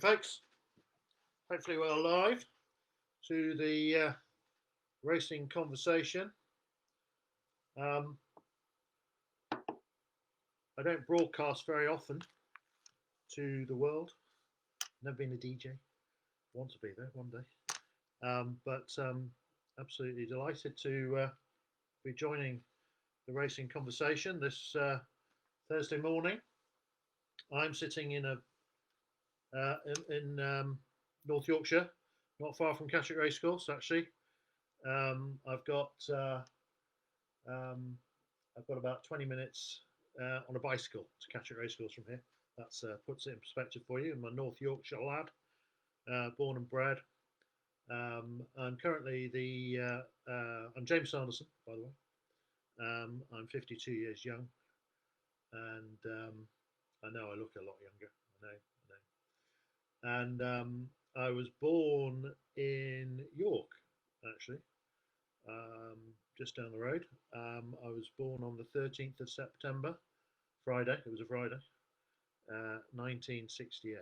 Morning, folks. Hopefully, we're live to the racing conversation. Um, I don't broadcast very often to the world. Never been a DJ. Want to be there one day. But absolutely delighted to be joining the racing conversation this Thursday morning. I'm sitting in North Yorkshire, not far from Catterick Racecourse, actually. I've got um, I've got about 20 minutes on a bicycle to Catterick Racecourse from here. That puts it in perspective for you. I'm a North Yorkshire lad, born and bred. I'm currently I'm James Sanderson, by the way. I'm 52 years young, and I know I look a lot younger. I know. And I was born in York, actually, just down the road. I was born on the 13th of September, Friday. It was a Friday, 1968.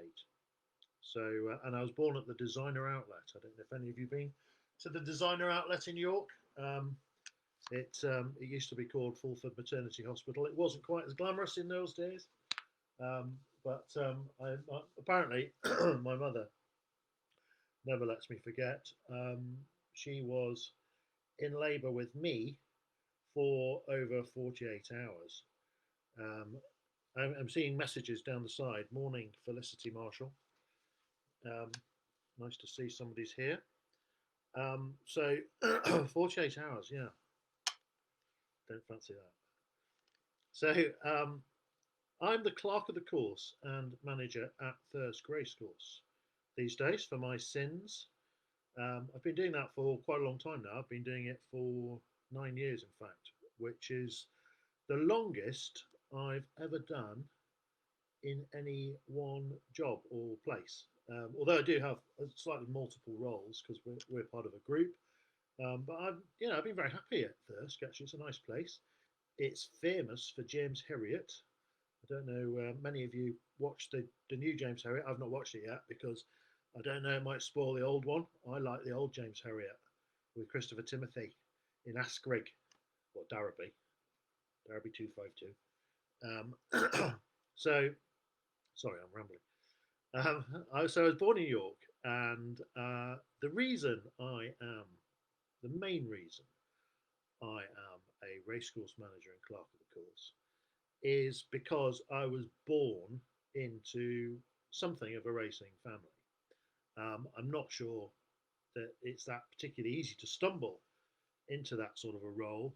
So, and I was born at the Designer Outlet. I don't know if any of you have been to the Designer Outlet in York. It used to be called Fulford Maternity Hospital. It wasn't quite as glamorous in those days, but apparently my mother never lets me forget. She was in labour with me for over 48 hours. I'm seeing messages down the side. Morning, Felicity Marshall. Nice to see somebody's here. So 48 hours, yeah. Don't fancy that. So I'm the clerk of the course and manager at Thirsk Racecourse these days for my sins. I've been doing that for quite a long time now. I've been doing it for 9 years, in fact, which is the longest I've ever done in any one job or place. Although I do have slightly multiple roles because we're part of a group. But I've been very happy at Thirsk. Actually, it's a nice place. It's famous for James Herriot. I don't know. Many of you watched the new James Herriot. I've not watched it yet because I don't know. It might spoil the old one. I like the old James Herriot with Christopher Timothy in Askrigg or Darrowby 252. So sorry, I'm rambling. So I was born in York, and the main reason I am a racecourse manager and clerk of the course is because I was born into something of a racing family. I'm not sure that it's that particularly easy to stumble into that sort of a role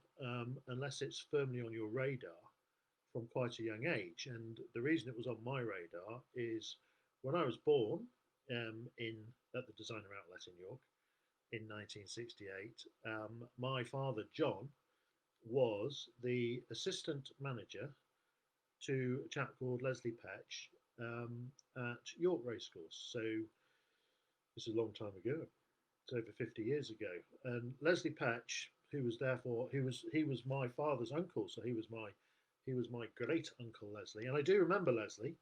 unless it's firmly on your radar from quite a young age. And the reason it was on my radar is when I was born at the Designer Outlet in York in 1968, my father John was the assistant manager to a chap called Leslie Petch at York Racecourse. So this is a long time ago. It's over 50 years ago. And Leslie Petch, who was my father's uncle, so he was my great uncle Leslie. And I do remember Leslie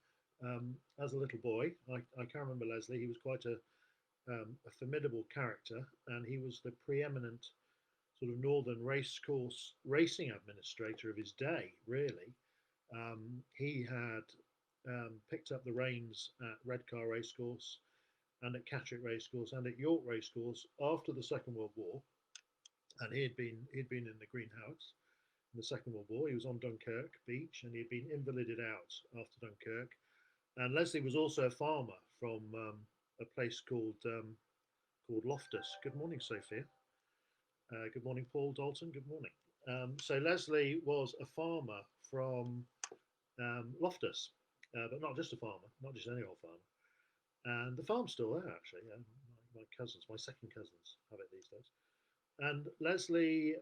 as a little boy. I can remember Leslie. He was quite a formidable character, and he was the preeminent sort of northern racecourse racing administrator of his day, really. He had picked up the reins at Redcar Racecourse and at Catterick Racecourse and at York Racecourse after the Second World War, and he'd been in the greenhouse in the Second World War. He was on Dunkirk beach, and he'd been invalided out after Dunkirk. And Leslie was also a farmer from a place called Loftus. Good morning, Sophia. Good morning, Paul Dalton. Good morning. So Leslie was a farmer from Loftus, but not just a farmer, not just any old farmer. And the farm's still there, actually. My second cousins, have it these days. And Leslie,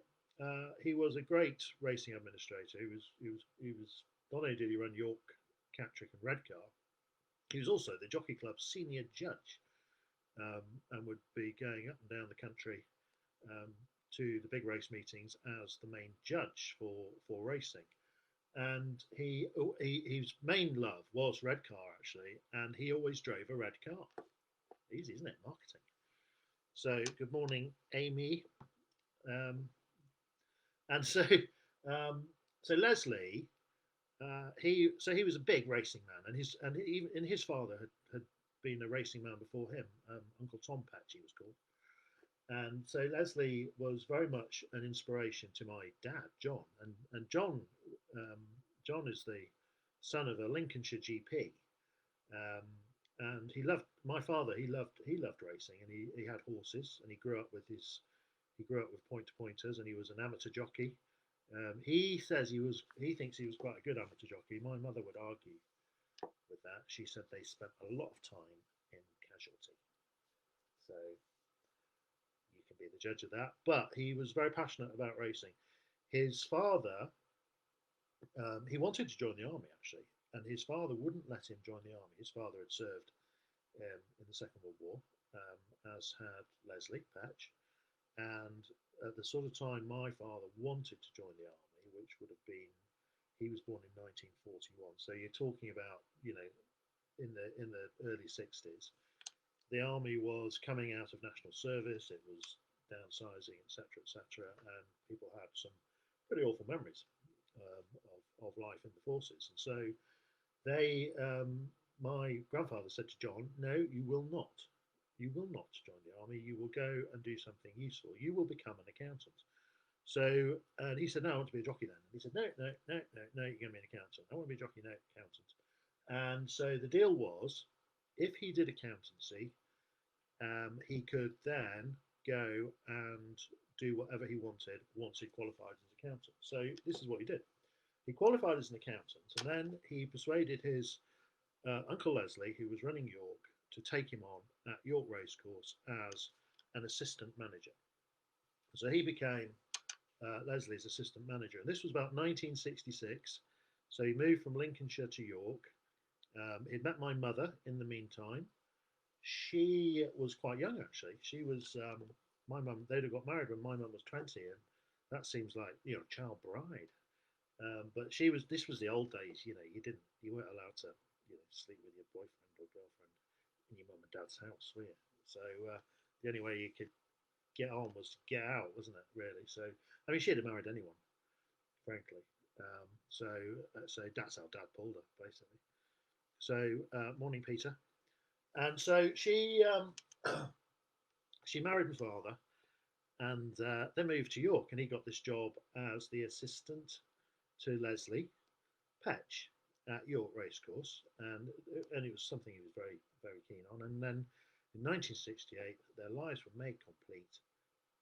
he was a great racing administrator. He was not only did he run York, Catterick, and Redcar, he was also the Jockey Club's senior judge, and would be going up and down the country to the big race meetings as the main judge for racing. and his main love was red car actually, and he always drove a red car. Easy, isn't it? Marketing. So good morning, Amy. Um, and so so Leslie, he was a big racing man, and his father had been a racing man before him. Uncle Tom Patch, he was called. And so Leslie was very much an inspiration to my dad, John. And um, John is the son of a Lincolnshire GP, um, and he loved my father. He loved racing, and he had horses, and he grew up with point to pointers, and he was an amateur jockey. He thinks he was quite a good amateur jockey. My mother would argue with that. She said they spent a lot of time in casualty, so you can be the judge of that. But he was very passionate about racing. His father, he wanted to join the army actually, and his father wouldn't let him join the army. His father had served in the Second World War, as had Leslie Patch, and at the sort of time my father wanted to join the army, which would have been, he was born in 1941, so you're talking about, in the early 60s. The army was coming out of national service, it was downsizing, etc., etc., and people had some pretty awful memories of life in the forces. And so my grandfather said to John, "No, you will not. You will not join the army. You will go and do something useful. You will become an accountant." So, and he said, "No, I want to be a jockey then." And he said, "No, no, no, no, no, you're going to be an accountant. I want to be a jockey, no, accountant." And so the deal was, if he did accountancy, he could then go and do whatever he wanted once he qualified as an accountant. So this is what he did. He qualified as an accountant, and then he persuaded his Uncle Leslie, who was running York, to take him on at York Racecourse as an assistant manager. So he became Leslie's assistant manager. And this was about 1966. So he moved from Lincolnshire to York. He'd met my mother in the meantime. She was quite young, actually. She was, my mum, they'd have got married when my mum was 20, and that seems like, child bride. But this was the old days, you weren't allowed to, sleep with your boyfriend or girlfriend in your mum and dad's house, were you? So the only way you could get on was to get out, wasn't it? Really. So I mean, she'd have married anyone, frankly. So that's how Dad pulled her, basically. So morning, Peter. And so she married my father, and they moved to York, and he got this job as the assistant to Leslie Petch at York Racecourse, and it was something he was very very keen on. And then in 1968, their lives were made complete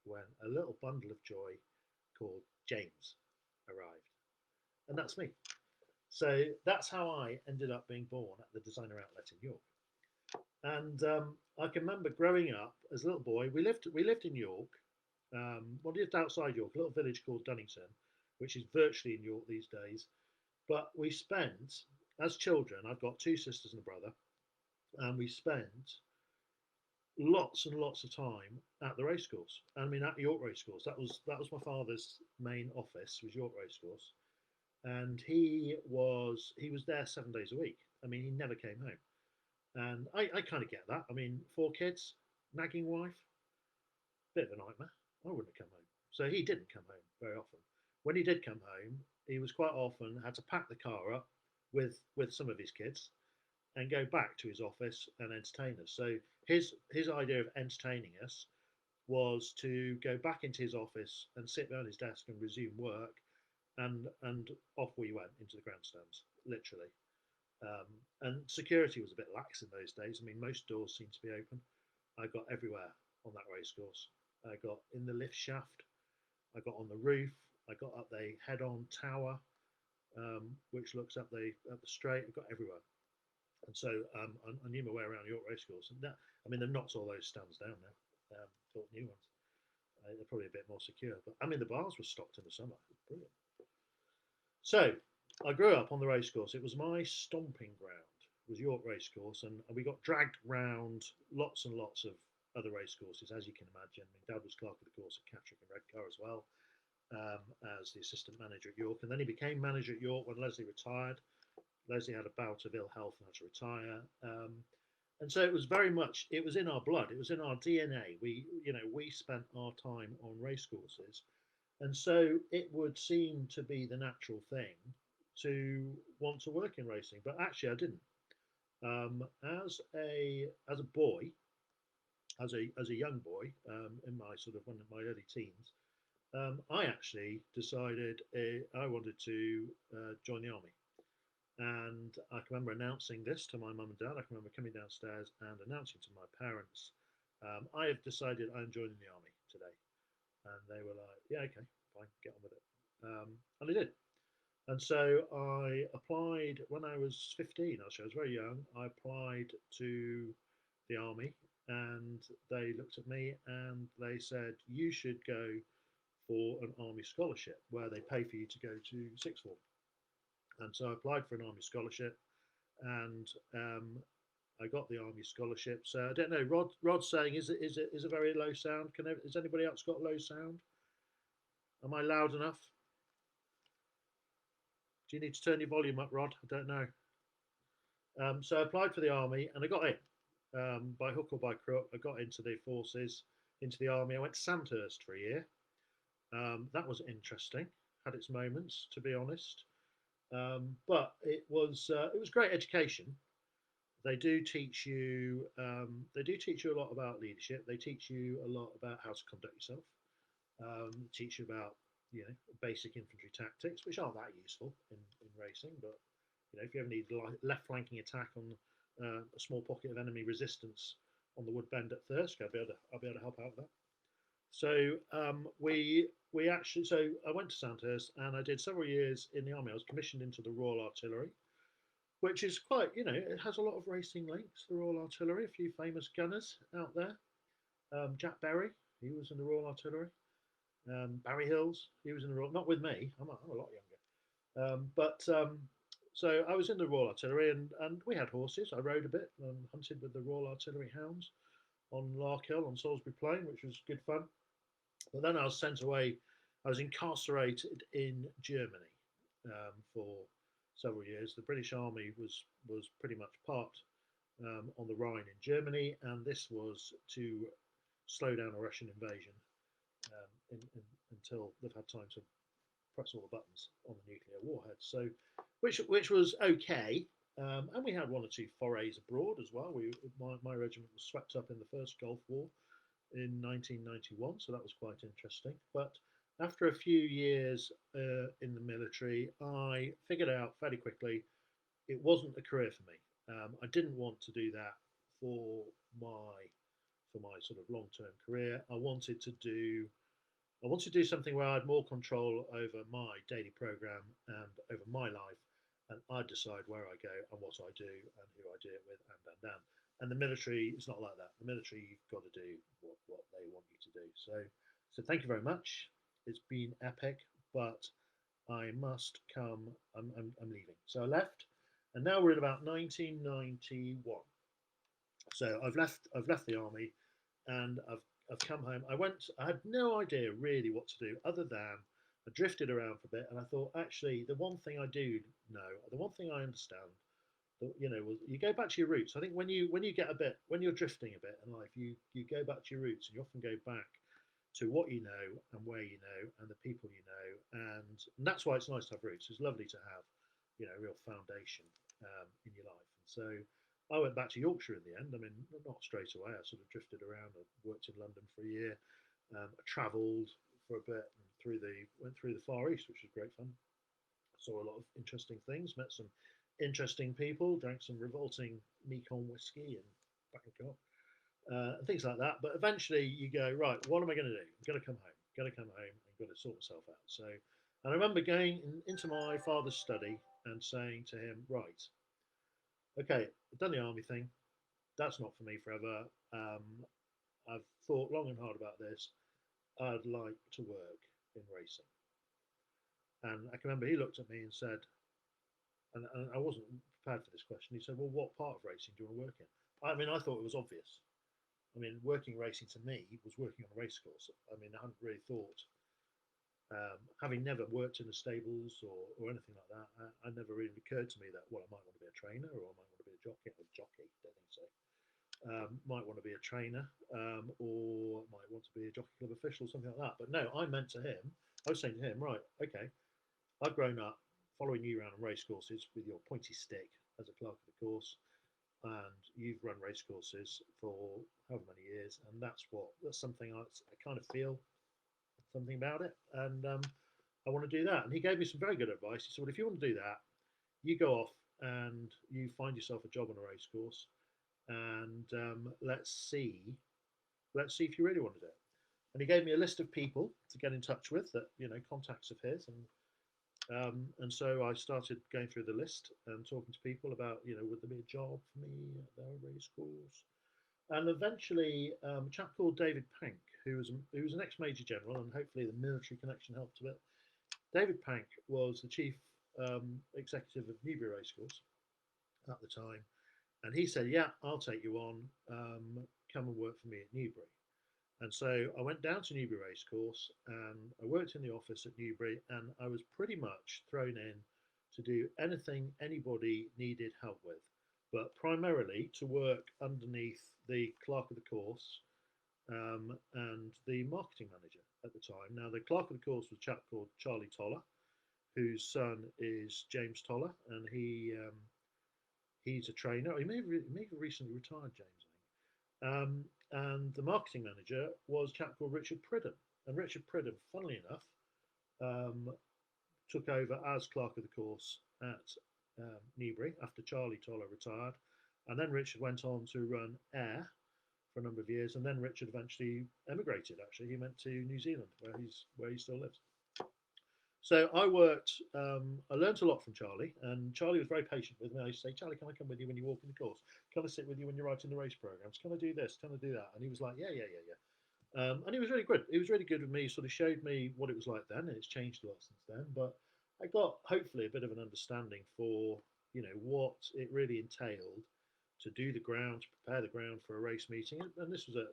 when a little bundle of joy called James arrived, and that's me. So that's how I ended up being born at the designer outlet in York. And I can remember growing up as a little boy. We lived in York. Well, just outside York, a little village called Dunnington, which is virtually in York these days. But we spent, as children, I've got two sisters and a brother, and we spent lots and lots of time at the racecourse. I mean, at York Racecourse. That was my father's main office, was York Racecourse, and he was there 7 days a week. I mean, he never came home, and I kind of get that. I mean, 4 kids, nagging wife, bit of a nightmare. I wouldn't have come home. So he didn't come home very often. When he did come home, he was quite often had to pack the car up with some of his kids and go back to his office and entertain us. So his idea of entertaining us was to go back into his office and sit behind his desk and resume work, and off we went into the grandstands, literally. And security was a bit lax in those days. I mean, most doors seemed to be open. I got everywhere on that racecourse. I got in the lift shaft. I got on the roof. I got up the head-on tower, which looks up the straight. I got everywhere, and so I knew my way around York Racecourse. And that, I mean, they've knocked all those stands down now. Built new ones. They're probably a bit more secure, but I mean, the bars were stocked in the summer. Brilliant. So I grew up on the racecourse. It was my stomping ground. It was York Racecourse, and we got dragged round lots and lots of other racecourses, as you can imagine. I mean, Dad was clerk of the course at Catterick and Redcar as well. as the assistant manager at York, and then he became manager at York when Leslie retired. Leslie had a bout of ill health and had to retire. And so it was very much, it was in our blood, it was in our DNA. We spent our time on racecourses, and so it would seem to be the natural thing to want to work in racing. But actually, I didn't. As a boy, as a young boy, in my sort of one of my early teens, I actually decided I wanted to join the army. And I can remember announcing this to my mum and dad. I can remember coming downstairs and announcing to my parents, I have decided I'm joining the army today. And they were like, yeah, okay, fine, get on with it. And I did. And so I applied when I was 15. Actually, I was very young. I applied to the army, and they looked at me and they said, you should go for an army scholarship where they pay for you to go to sixth form. And so I applied for an army scholarship, and I got the army scholarship. So I don't know. Rod's saying, is it very low sound? Has anybody else got low sound? Am I loud enough? Do you need to turn your volume up, Rod? I don't know. So I applied for the army and I got in by hook or by crook. I got into the forces, into the army. I went to Sandhurst for a year. That was interesting. Had its moments, to be honest, but it was great education. They do teach you. They do teach you a lot about leadership. They teach you a lot about how to conduct yourself. Teach you about basic infantry tactics, which aren't that useful in racing, but if you ever need left flanking attack on a small pocket of enemy resistance on the wood bend at Thirsk, I'll be able to help out with that. So we actually, so I went to Sandhurst and I did several years in the army. I was commissioned into the Royal Artillery, which is quite, it has a lot of racing links. The Royal Artillery, a few famous gunners out there. Jack Berry, he was in the Royal Artillery. Barry Hills, he was in the Royal, not with me. I'm a lot younger. So I was in the Royal Artillery, and we had horses. I rode a bit and hunted with the Royal Artillery hounds on Larkhill on Salisbury Plain, which was good fun. But then I was sent away. I was incarcerated in Germany for several years. The British Army was pretty much parked on the Rhine in Germany, and this was to slow down a Russian invasion until they've had time to press all the buttons on the nuclear warhead. So, which was okay. And we had one or two forays abroad as well. My regiment was swept up in the first Gulf War in 1991, so that was quite interesting. But after a few years in the military, I figured out fairly quickly it wasn't a career for me. I didn't want to do that for my sort of long term career. I wanted to do something where I had more control over my daily program and over my life, and I decide where I go and what I do and who I do it with, and. And the military is not like that. The military, you've got to do what they want you to do. So thank you very much. It's been epic, but I must come. I'm leaving. So I left, and now we're in about 1991. So I've left the army, and I've come home. I had no idea really what to do other than I drifted around for a bit, and I thought actually the one thing I do know, the one thing I understand, you go back to your roots. I think when you're drifting a bit in life, you go back to your roots, and you often go back to what you know and where you know and the people you know, and that's why it's nice to have roots. It's lovely to have a real foundation in your life. And so I went back to Yorkshire in the end. I mean, not straight away. I sort of drifted around. I worked in London for a year. I travelled for a bit and went through the Far East, which was great fun. Saw a lot of interesting things. Met some interesting people. Drank some revolting Mekong whiskey in Bangkok. And things like that. But eventually you go, right, what am I going to do? I'm going to come home. Got to come home and got to sort myself out. So, and I remember going into my father's study and saying to him, right, okay, I've done the army thing. That's not for me forever. I've thought long and hard about this. I'd like to work in racing. And I can remember he looked at me and said, and I wasn't prepared for this question. He said, well, what part of racing do you want to work in? I mean, I thought it was obvious. I mean, working racing to me was working on a race course. I mean, I hadn't really thought Having never worked in the stables or anything like that, I never really occurred to me that, well, I might want to be a trainer or I might want to be a jockey. Don't think so. Might want to be a trainer, or might want to be a jockey club official, something like that. But no, I meant to him, I was saying to him, right, okay, I've grown up following you around on race courses with your pointy stick as a clerk of the course, and you've run race courses for however many years, and that's something I kind of feel something about it, and I want to do that. And he gave me some very good advice. He said, well, if you want to do that, you go off and you find yourself a job on a race course, and let's see if you really want to do it. And he gave me a list of people to get in touch with, that contacts of his, and so I started going through the list and talking to people about, would there be a job for me at their race course? And eventually, a chap called David Pank, who was an ex-major general, and hopefully the military connection helped a bit. David Pank was the chief executive of Newbury Racecourse at the time, and he said, "Yeah, I'll take you on. Come and work for me at Newbury." And so I went down to Newbury Racecourse and I worked in the office at Newbury, and I was pretty much thrown in to do anything anybody needed help with, but primarily to work underneath the clerk of the course, and the marketing manager at the time. Now, the clerk of the course was a chap called Charlie Toller, whose son is James Toller, and he's a trainer. He may have recently retired, James, I think. And the marketing manager was a chap called Richard Pridham. And Richard Pridham, funnily enough, um, took over as clerk of the course at Newbury after Charlie Toller retired. And then Richard went on to run Ayr for a number of years. And then Richard eventually emigrated, actually. He went to New Zealand, where he still lives. So I learned a lot from Charlie, and Charlie was very patient with me. I used to say, Charlie, can I come with you when you walk in the course? Can I sit with you when you're writing the race programs? Can I do this? Can I do that? And he was like, yeah, yeah, yeah, yeah. And he was really good. He was really good with me. He sort of showed me what it was like then, and it's changed a lot since then. But I got hopefully a bit of an understanding for what it really entailed to do the ground, to prepare the ground for a race meeting. And this was a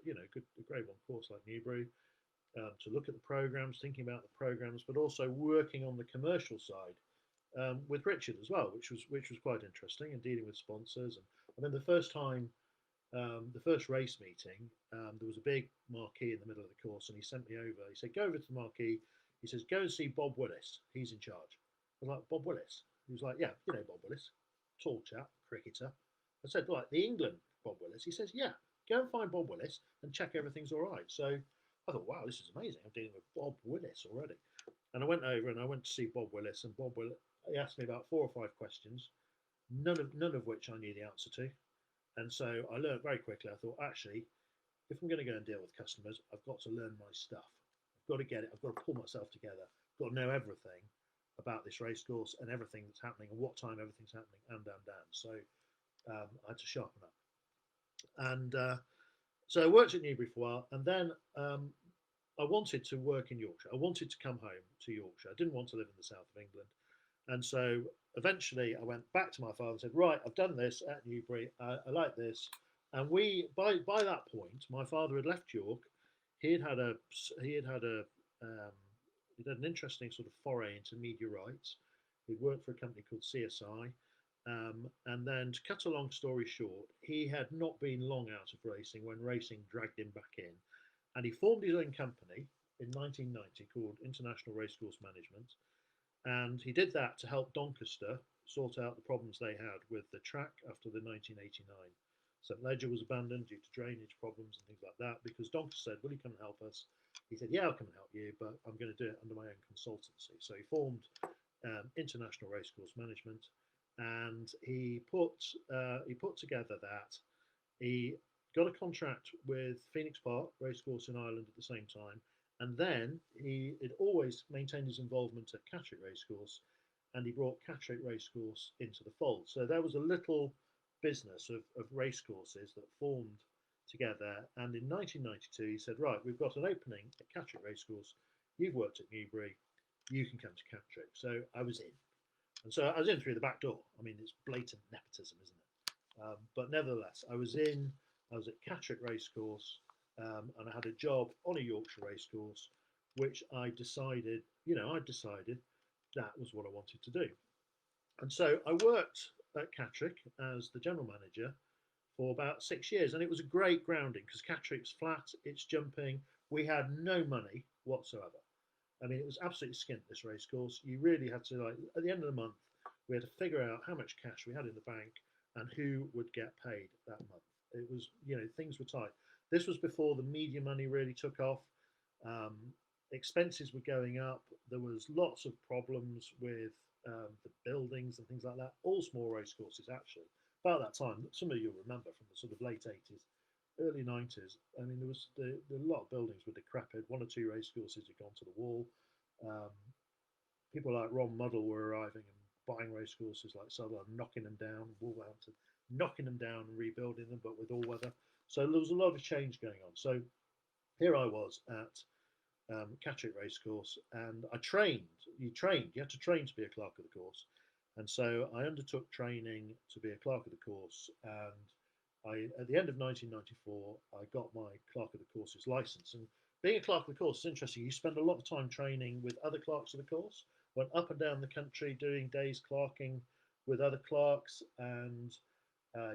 grade one course like Newbury, to look at the programs, thinking about the programs, but also working on the commercial side with Richard as well, which was quite interesting, and dealing with sponsors. And I mean, the first race meeting, there was a big marquee in the middle of the course, and he sent me over. He said, "Go over to the marquee." He says, "Go and see Bob Willis. He's in charge." I was like, "Bob Willis?" He was like, "Yeah, you know Bob Willis, tall chap, cricketer." I said, "Like the England Bob Willis?" He says, "Yeah, go and find Bob Willis and check everything's all right." So I thought, wow, this is amazing. I'm dealing with Bob Willis already. And I went over and I went to see Bob Willis, and Bob Willis, he asked me about 4 or 5 questions, none of which I knew the answer to. And so I learned very quickly. I thought, actually, if I'm going to go and deal with customers, I've got to learn my stuff. I've got to get it. I've got to pull myself together. I've got to know everything about this race course and everything that's happening and what time everything's happening, and. So I had to sharpen up. And so I worked at Newbury for a while, and then I wanted to work in Yorkshire. I wanted to come home to Yorkshire. I didn't want to live in the south of England. And so eventually I went back to my father and said, right, I've done this at Newbury. I like this. And by that point, my father had left York. He had had a he had had a he'd had an interesting sort of foray into media rights. He'd worked for a company called CSI. And then, to cut a long story short, he had not been long out of racing when racing dragged him back in, and he formed his own company in 1990 called International Racecourse Management, and he did that to help Doncaster sort out the problems they had with the track after the 1989 St Ledger was abandoned due to drainage problems and things like that. Because Doncaster said, "Will you come and help us?" He said, "Yeah, I'll come and help you, but I'm going to do it under my own consultancy." So he formed International Racecourse Management, and he put together that he got a contract with Phoenix Park Racecourse in Ireland at the same time, and then he had always maintained his involvement at Catterick Racecourse, and he brought Catterick Racecourse into the fold. So there was a little business of racecourses that formed together. And in 1992, he said, "Right, we've got an opening at Catterick Racecourse. You've worked at Newbury. You can come to Catterick." So I was in. And so I was in through the back door. I mean, it's blatant nepotism, isn't it? But nevertheless, I was in. I was at Catterick Racecourse, and I had a job on a Yorkshire racecourse which I decided, I decided that was what I wanted to do. And so I worked at Catterick as the general manager for about 6 years, and it was a great grounding because Catterick's flat, it's jumping. We had no money whatsoever. I mean, it was absolutely skint, this race course. You really had to, like, at the end of the month, we had to figure out how much cash we had in the bank and who would get paid that month. It was, things were tight. This was before the media money really took off. Um, Expenses were going up. There was lots of problems with the buildings and things like that. All small race courses, actually. About that time, some of you will remember from the sort of late 80s, early 90s. I mean, there was a lot of buildings were decrepit. One or two race courses had gone to the wall. Um, People like Ron Muddle were arriving and buying race courses like Sutherland, knocking them down, Wolverhampton, knocking them down and rebuilding them, but with all weather. So there was a lot of change going on. So here I was at Catterick Racecourse, and I trained. You had to train to be a clerk of the course. And so I undertook training to be a clerk of the course. And at the end of 1994, I got my clerk of the course's license. And being a clerk of the course is interesting. You spend a lot of time training with other clerks of the course, went up and down the country doing days clerking with other clerks, and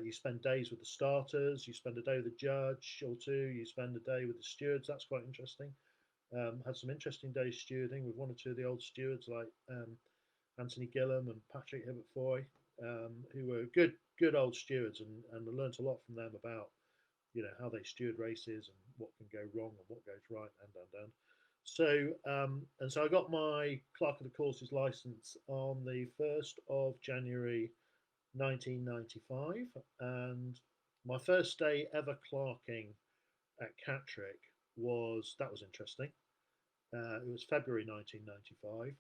you spend days with the starters, you spend a day with the judge or two, you spend a day with the stewards. That's quite interesting. Had some interesting days stewarding with one or two of the old stewards like Anthony Gillam and Patrick Hibbert-Foy, who were good old stewards, and I learnt a lot from them about how they steward races and what can go wrong and what goes right, and. So I got my clerk of the courses license on the 1st of January 1995, and my first day ever clerking at Catterick was interesting. It was February 1995.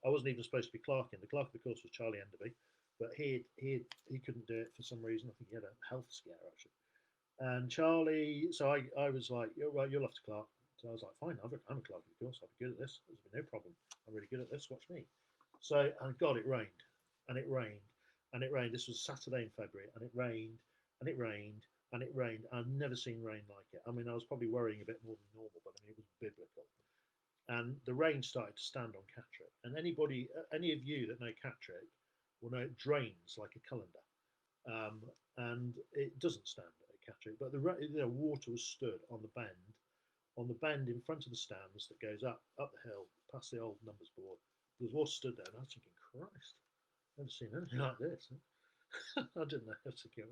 I wasn't even supposed to be clerking. The clerk of the course was Charlie Enderby, but he couldn't do it for some reason. I think he had a health scare actually. And Charlie, so I was like, "You're right, you'll have to clerk." So I was like, "Fine, I'm a clerk of the course. I'll be good at this. There's no problem. I'm really good at this. Watch me." So, and God, it rained, and it rained, and it rained. This was Saturday in February, and it rained, and it rained, and it rained. I'd never seen rain like it. I mean, I was probably worrying a bit more than normal, but I mean, it was biblical. And the rain started to stand on Catterick. And any of you that know Catterick will know it drains like a colander, and it doesn't stand at Catterick. But the water was stood on the bend in front of the stands that goes up the hill past the old numbers board. There was water stood there, and I was thinking, Christ, I've never seen anything like this. I didn't know how to go.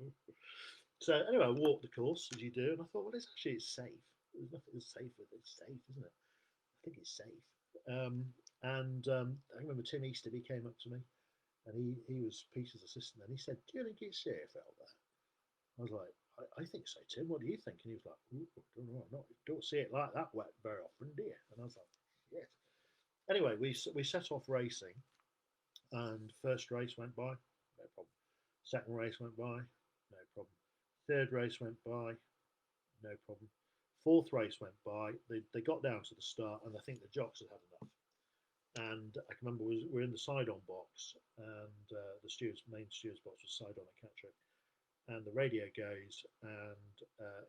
So anyway, I walked the course as you do, and I thought, well, it's safe. There's nothing safe with it. It's safe, isn't it? I think it's safe. And I remember Tim Easterby came up to me, and he was Peter's assistant, and he said, "Do you think it's safe out there?" I was like, I think so, Tim. What do you think? And he was like, I don't know, don't see it like that wet very often, do you? And I was like, yes. Anyway, we set off racing, and first race went by, no problem. Second race went by, no problem. Third race went by, no problem. Fourth race went by. They got down to the start, and I think the jocks had had enough. And I can remember we're in the side-on box, and the main stewards box was side-on at Catterick, and the radio goes, and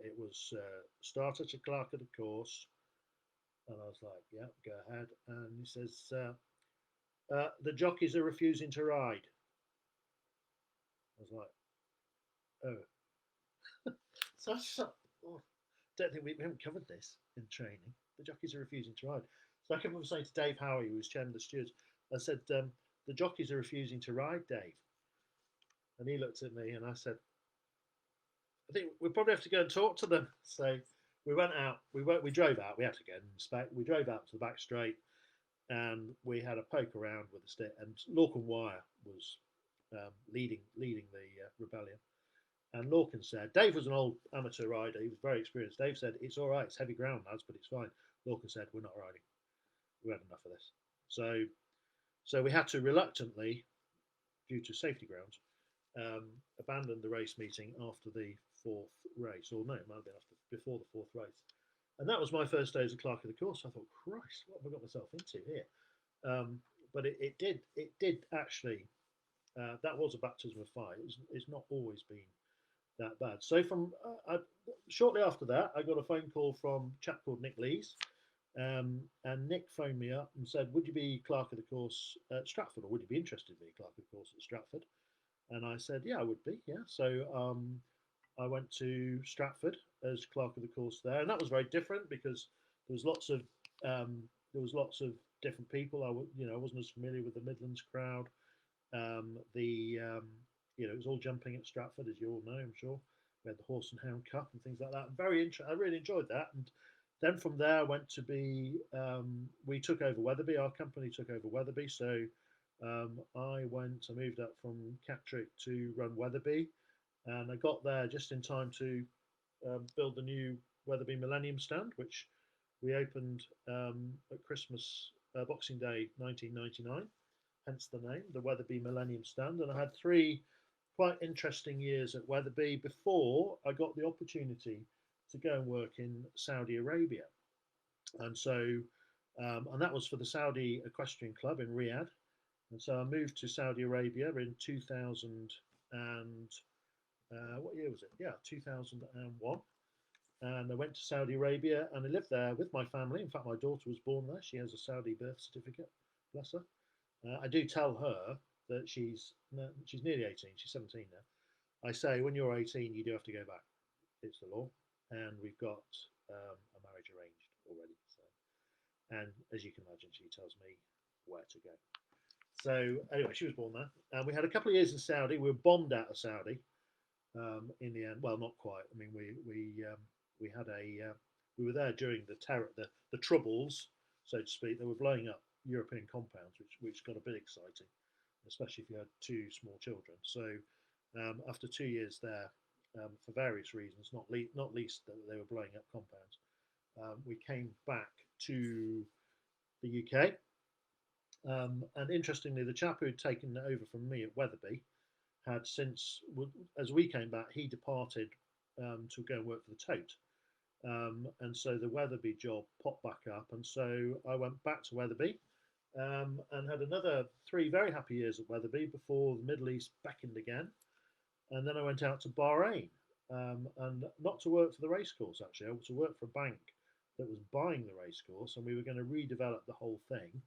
it was starter to clerk of the course, and I was like, yeah, go ahead. And he says, the jockeys are refusing to ride. I was like, oh. So I thought, oh, don't think we haven't covered this in training. The jockeys are refusing to ride. So I kept on saying to Dave Howie, who was chairman of the stewards, I said, the jockeys are refusing to ride, Dave. And he looked at me, and I said, I think we probably have to go and talk to them. So we went out. We drove out. We had to go and inspect. We drove out to the back straight, and we had a poke around with the stick. And Lorcan Wire was leading the rebellion. And Lorcan said, Dave was an old amateur rider. He was very experienced. Dave said, "It's all right. It's heavy ground, lads, but it's fine." Lorcan said, "We're not riding. We had enough of this." So we had to reluctantly, due to safety grounds, abandon the race meeting after the fourth race, or no, it might have been before the fourth race. And that was my first day as a clerk of the course. I thought, Christ, what have I got myself into here? But it did actually. That was a baptism of fire. It's not always been that bad. So shortly after that, I got a phone call from a chap called Nick Lees, And Nick phoned me up and said, "Would you be clerk of the course at Stratford, or would you be interested in being clerk of the course at Stratford?" And I said, "Yeah, I would be. Yeah." So I went to Stratford as clerk of the course there, and that was very different because there was lots of um, different people. I wasn't as familiar with the Midlands crowd. The it was all jumping at Stratford, as you all know, I'm sure. We had the Horse and Hound Cup and things like that. Very interesting. I really enjoyed that. And then from there, I went to be. We took over Wetherby. Our company took over Wetherby. So I moved up from Catterick to run Wetherby, and I got there just in time to build the new Wetherby Millennium Stand, which we opened at Christmas, Boxing Day 1999, hence the name, the Wetherby Millennium Stand. And I had three quite interesting years at Wetherby before I got the opportunity to go and work in Saudi Arabia. And so, and that was for the Saudi Equestrian Club in Riyadh. And so I moved to Saudi Arabia in 2000 and what year was it? Yeah, 2001. And I went to Saudi Arabia and I lived there with my family. In fact, my daughter was born there. She has a Saudi birth certificate. Bless her. I do tell her that she's nearly 18. She's 17 now. I say when you're 18, you do have to go back. It's the law, and we've got a marriage arranged already. So, and as you can imagine, she tells me where to go. So anyway, she was born there, and we had a couple of years in Saudi. We were bombed out of Saudi in the end. Well, not quite. I mean, we had a we were there during the troubles, so to speak. They were blowing up European compounds, which got a bit exciting, especially if you had two small children. So after 2 years there, for various reasons, not least that they were blowing up compounds, we came back to the UK. And interestingly, the chap who had taken it over from me at Wetherby had since, as we came back, he departed to go and work for the Tote. And so the Wetherby job popped back up, and so I went back to Wetherby and had another 3 very happy years at Wetherby before the Middle East beckoned again. And then I went out to Bahrain, and not to work for the racecourse actually, I was to work for a bank that was buying the racecourse, and we were going to redevelop the whole thing.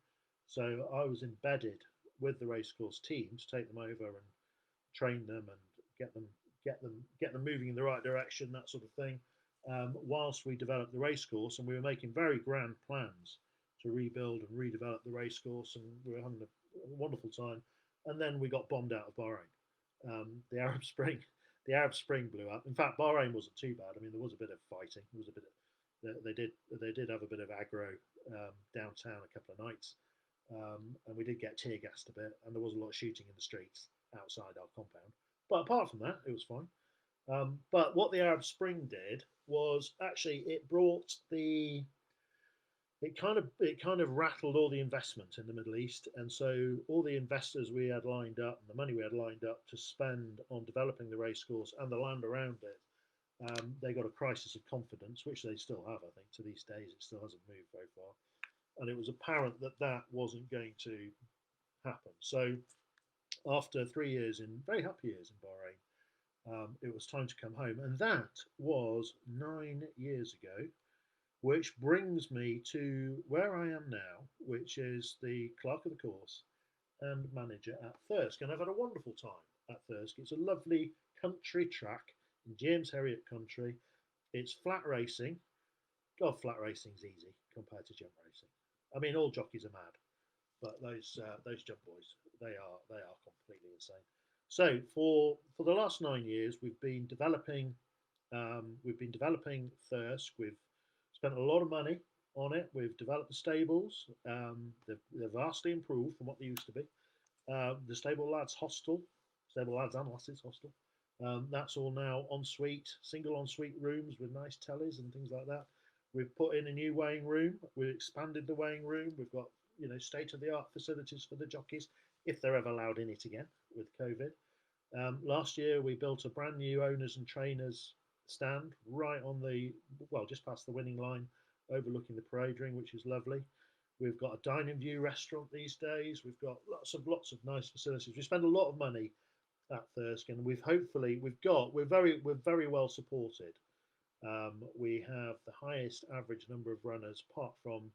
So I was embedded with the racecourse team to take them over and train them and get them get them moving in the right direction, that sort of thing. Whilst we developed the racecourse, and we were making very grand plans to rebuild and redevelop the racecourse, and we were having a wonderful time. And then we got bombed out of Bahrain. The Arab Spring, the Arab Spring blew up. In fact, Bahrain wasn't too bad. I mean, there was a bit of fighting. There was a bit of, they did have a bit of aggro downtown a couple of nights, and we did get tear gassed a bit, and there was a lot of shooting in the streets outside our compound. But apart from that, it was fine. But what the Arab Spring did was actually it kind of rattled all the investment in the Middle East, and so all the investors we had lined up and the money we had lined up to spend on developing the racecourse and the land around it, they got a crisis of confidence, which they still have. I think to these days, it still hasn't moved very far, and it was apparent that that wasn't going to happen. So after 3 years in very happy years in Bahrain, it was time to come home, and that was 9 years ago, which brings me to where I am now, which is the clerk of the course and manager at Thirsk. And I've had a wonderful time at Thirsk. It's a lovely country track in James Herriot country. It's flat racing. God, flat racing's easy compared to jump racing. I mean, all jockeys are mad, but those jump boys, they are completely insane. So for the last 9 years, we've been developing Thirsk. We've spent a lot of money on it. We've developed the stables. They're vastly improved from what they used to be. The stable lads hostel, stable lads and lasses hostel. That's all now ensuite, single ensuite rooms with nice tellies and things like that. We've put in a new weighing room. We've expanded the weighing room. We've got state of the art facilities for the jockeys if they're ever allowed in it again with COVID. Last year we built a brand new owners and trainers stand right on just past the winning line, overlooking the parade ring, which is lovely. We've got a dining view restaurant these days. We've got lots of nice facilities. We spend a lot of money at Thirsk, and we're very well supported We have the highest average number of runners, apart from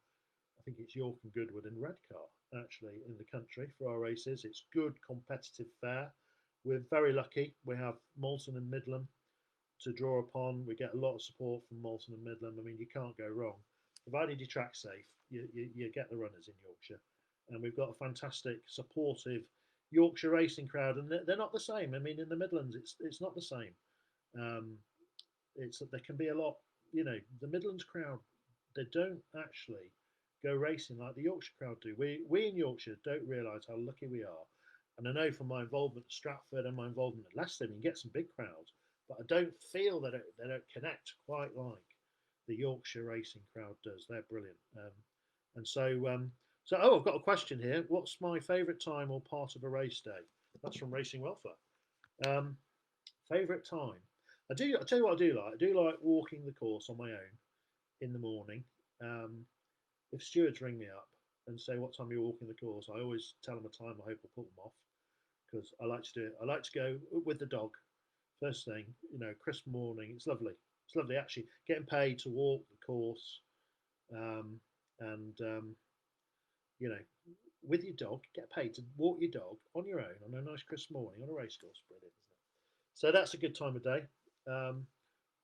I think it's York and Goodwood and Redcar, actually, in the country for our races. It's good competitive fare. We're very lucky. We have Malton and Midland to draw upon. We get a lot of support from Malton and Midland. I mean, you can't go wrong. Provided your track's safe, you get the runners in Yorkshire. And we've got a fantastic, supportive Yorkshire racing crowd, and they're not the same. I mean, in the Midlands, it's not the same. Um, it's there can be a lot. The Midlands crowd, they don't actually go racing like the Yorkshire crowd do. We in Yorkshire don't realise how lucky we are. And I know from my involvement at Stratford and my involvement at Leicester, you get some big crowds, but I don't feel that they don't connect quite like the Yorkshire racing crowd does. They're brilliant. And so, I've got a question here. What's my favourite time or part of a race day? That's from Racing Welfare. Um, Favourite time? I tell you what I do like. I do like walking the course on my own in the morning. Um, if stewards ring me up and say what time you're walking the course, I always tell them a time. I hope I put them off because I like to do it. I like to go with the dog first thing. Crisp morning. It's lovely. It's lovely actually getting paid to walk the course, and you know, with your dog, get paid to walk your dog on your own on a nice crisp morning on a race course. Brilliant, isn't it? So that's a good time of day. Um,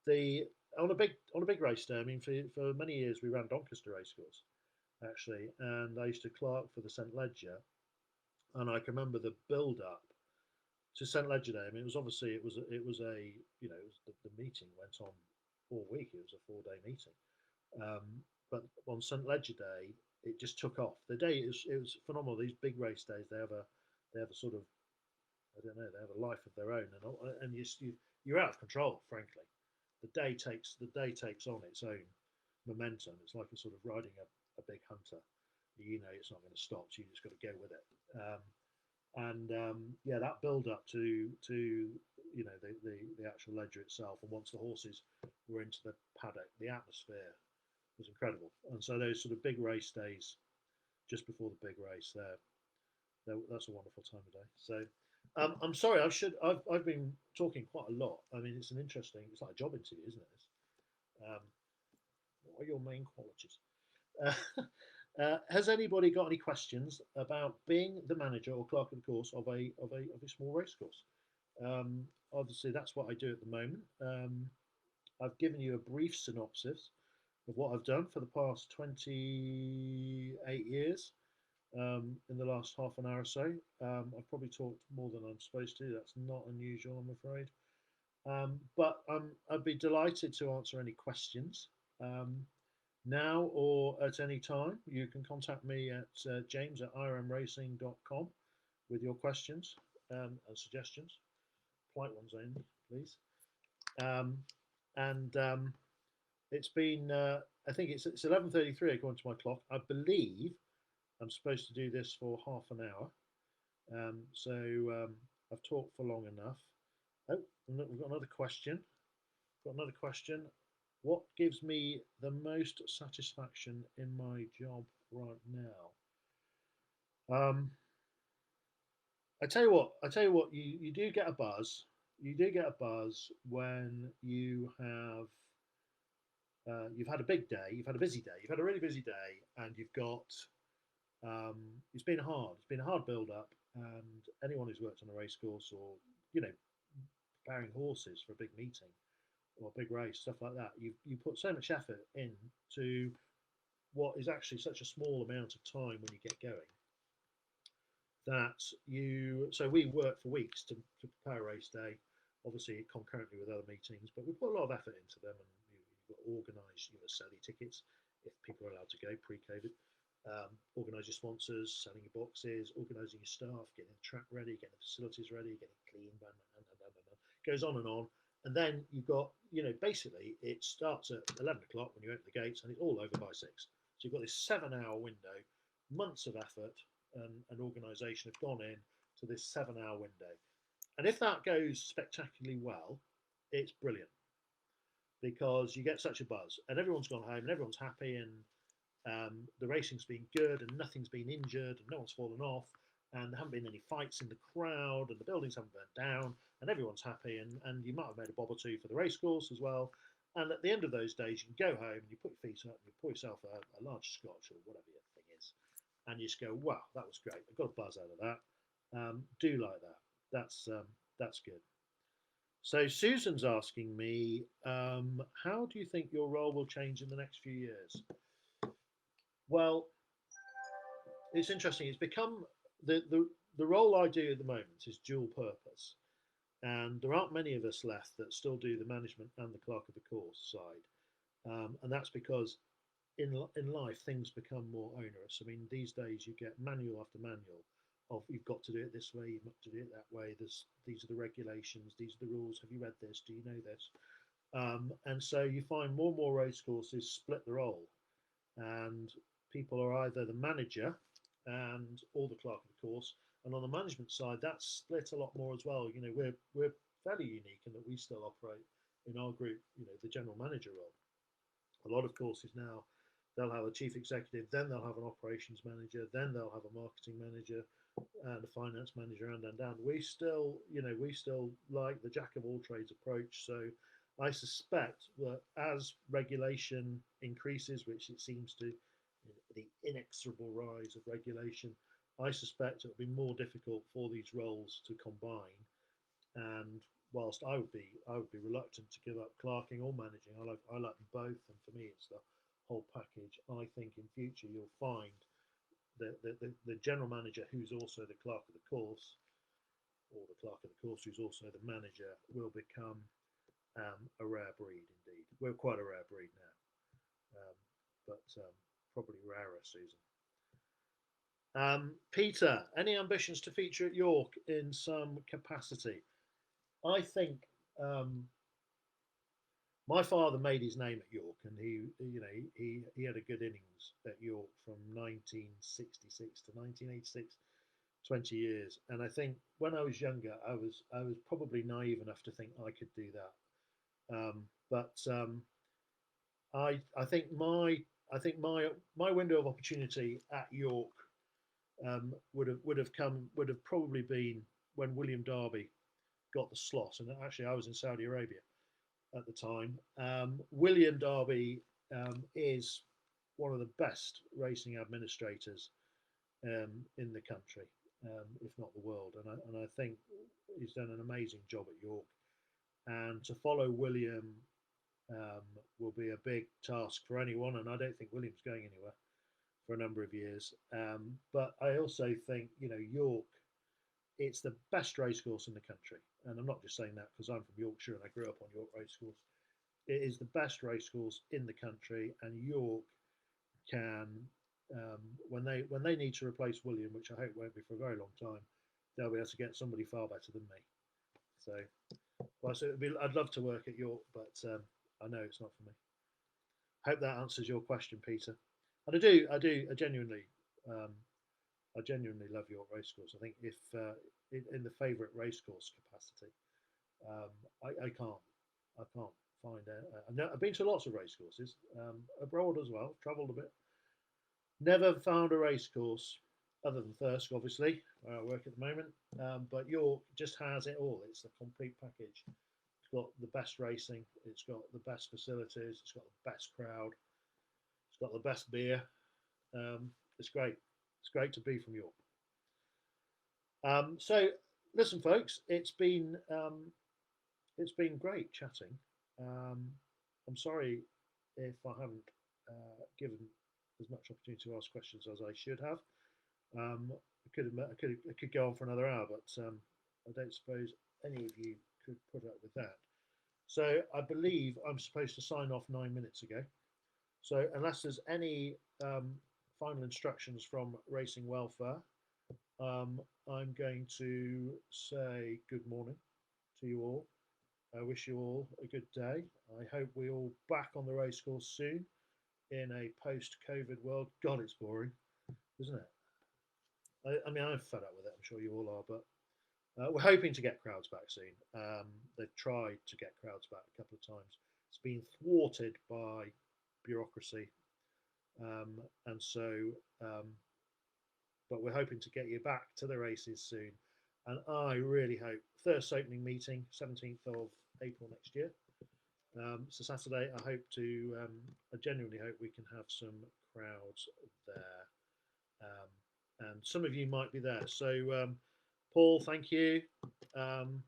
the on a big race day. I mean, for many years we ran Doncaster Racecourse actually, and I used to clerk for the St Leger, and I can remember the build up to St Leger Day. I mean, it was obviously it was a it was the meeting went on all week. It was a 4 day meeting, but on St Leger Day it just took off. The day it was phenomenal. These big race days they have a sort of I don't know they have a life of their own, and you're out of control. Frankly, the day takes on its own momentum. It's like a sort of riding a big hunter. It's not going to stop, so you just got to go with it. And yeah, that build up to the actual ledger itself, and once the horses were into the paddock, the atmosphere was incredible. And so those sort of big race days, just before the big race, that's a wonderful time of day. So I'm sorry, I've been talking quite a lot. I mean, it's like a job interview, isn't it? What are your main qualities? Has anybody got any questions about being the manager or clerk of the course of a small race course? Obviously, that's what I do at the moment. I've given you a brief synopsis of what I've done for the past 28 years. In the last half an hour or so, I've probably talked more than I'm supposed to. That's not unusual, I'm afraid. But I'd be delighted to answer any questions. Now or at any time. You can contact me at james@irmracing.com with your questions and suggestions. Polite ones only, please. Um, and it's been, I think it's 11:33 according to my clock. I believe I'm supposed to do this for half an hour. So I've talked for long enough. Oh, we've got another question. Got another question. What gives me the most satisfaction in my job right now? Um, I tell you what. I tell you what. You do get a buzz. You do get a buzz when you've had a big day. You've had a busy day. You've had a really busy day, and you've got it's been hard. It's been a hard build up, and anyone who's worked on a race course or you know preparing horses for a big meeting or a big race, stuff like that. You put so much effort into what is actually such a small amount of time when you get going that so we work for weeks to prepare a race day, obviously concurrently with other meetings, but we put a lot of effort into them, and you've got to organise, sell your tickets if people are allowed to go pre-COVID, organise your sponsors, selling your boxes, organising your staff, getting the track ready, getting the facilities ready, getting clean, goes on and on. And then you've got, basically it starts at 11 o'clock when you open the gates and it's all over by 6. So you've got this 7-hour window, months of effort and organisation have gone in to this 7-hour window. And if that goes spectacularly well, it's brilliant because you get such a buzz and everyone's gone home and everyone's happy, and the racing's been good and nothing's been injured and no one's fallen off and there haven't been any fights in the crowd and the buildings haven't burnt down and everyone's happy, and you might have made a bob or two for the race course as well, And at the end of those days, you can go home and you put your feet up and you pour yourself a large scotch or whatever your thing is, and you just go, "Wow, that was great! I got a buzz out of that." Do like that. That's good. So Susan's asking me, how do you think your role will change in the next few years? Well, it's interesting. It's become the role I do at the moment is dual purpose, and there aren't many of us left that still do the management and the clerk of the course side, and that's because in life things become more onerous. I mean, these days you get manual after manual of you've got to do it this way, you've got to do it that way. These are the regulations, these are the rules. Have you read this? Do you know this? And so you find more and more race courses split the role, and people are either the manager and or the clerk of the course. And on the management side, that's split a lot more as well. You know, we're fairly unique in that we still operate in our group, you know, the general manager role. A lot of courses now, they'll have a chief executive, then they'll have an operations manager, then they'll have a marketing manager and a finance manager, and we still, you know, we still like the jack of all trades approach. So I suspect that as regulation increases, which it seems to, the inexorable rise of regulation, I suspect it'll be more difficult for these roles to combine. And whilst I would be reluctant to give up clerking or managing, I like them both, and for me it's the whole package. I think in future you'll find the general manager who's also the clerk of the course, or the clerk of the course who's also the manager, will become a rare breed indeed. We're quite a rare breed now, but probably rarer, Susan. Peter, any ambitions to feature at York in some capacity? I think um, my father made his name at York, and he had a good innings at York from 1966 to 1986, 20 years. And I think when I was younger, I was probably naive enough to think I could do that. But I think my window of opportunity at York would have probably been when William Darby got the slot, and actually I was in Saudi Arabia at the time. William Darby is one of the best racing administrators in the country, if not the world, and I think he's done an amazing job at York. And to follow William um, will be a big task for anyone, and I don't think William's going anywhere for a number of years. But I also think, York, it's the best racecourse in the country, and I'm not just saying that because I'm from Yorkshire and I grew up on York Racecourse. It is the best racecourse in the country, and York can, when they need to replace William, which I hope won't be for a very long time, they'll be able to get somebody far better than me. So, well, so I'd love to work at York, but I know it's not for me. Hope that answers your question, Peter. And I genuinely, um, I genuinely love York Racecourse. I think if in the favourite racecourse capacity, um, I can't find it. I've been to lots of racecourses abroad as well. Travelled a bit. Never found a racecourse other than Thirsk, obviously, where I work at the moment. But York just has it all. It's the complete package. It's got the best racing. It's got the best facilities. It's got the best crowd. It's got the best beer. It's great. It's great to be from York. So, listen, folks, it's been great chatting. Um, I'm sorry if I haven't given as much opportunity to ask questions as I should have. I could go on for another hour, but I don't suppose any of you could put up with that. So I believe I'm supposed to sign off 9 minutes ago. So unless there's any final instructions from Racing Welfare, um, I'm going to say good morning to you all. I wish you all a good day. I hope we all back on the racecourse soon in a post-COVID world. God, it's boring, isn't it? I mean, I'm fed up with it. I'm sure you all are, but we're hoping to get crowds back soon. They've tried to get crowds back a couple of times. It's been thwarted by bureaucracy, and so, um, but we're hoping to get you back to the races soon. And I really hope first opening meeting 17th of April next year. So Saturday, I genuinely hope we can have some crowds there, and some of you might be there. So, Paul, thank you. Um,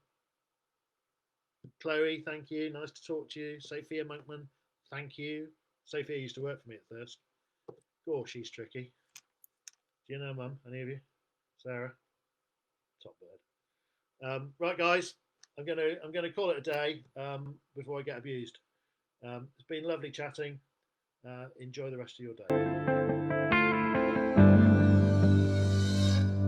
Chloe, thank you. Nice to talk to you. Sophia Monkman, thank you. Sophia used to work for me at Thirst. Gosh, she's tricky. Do you know, Mum? Any of you? Sarah, top bird. Right, guys, I'm gonna call it a day before I get abused. It's been lovely chatting. Enjoy the rest of your day.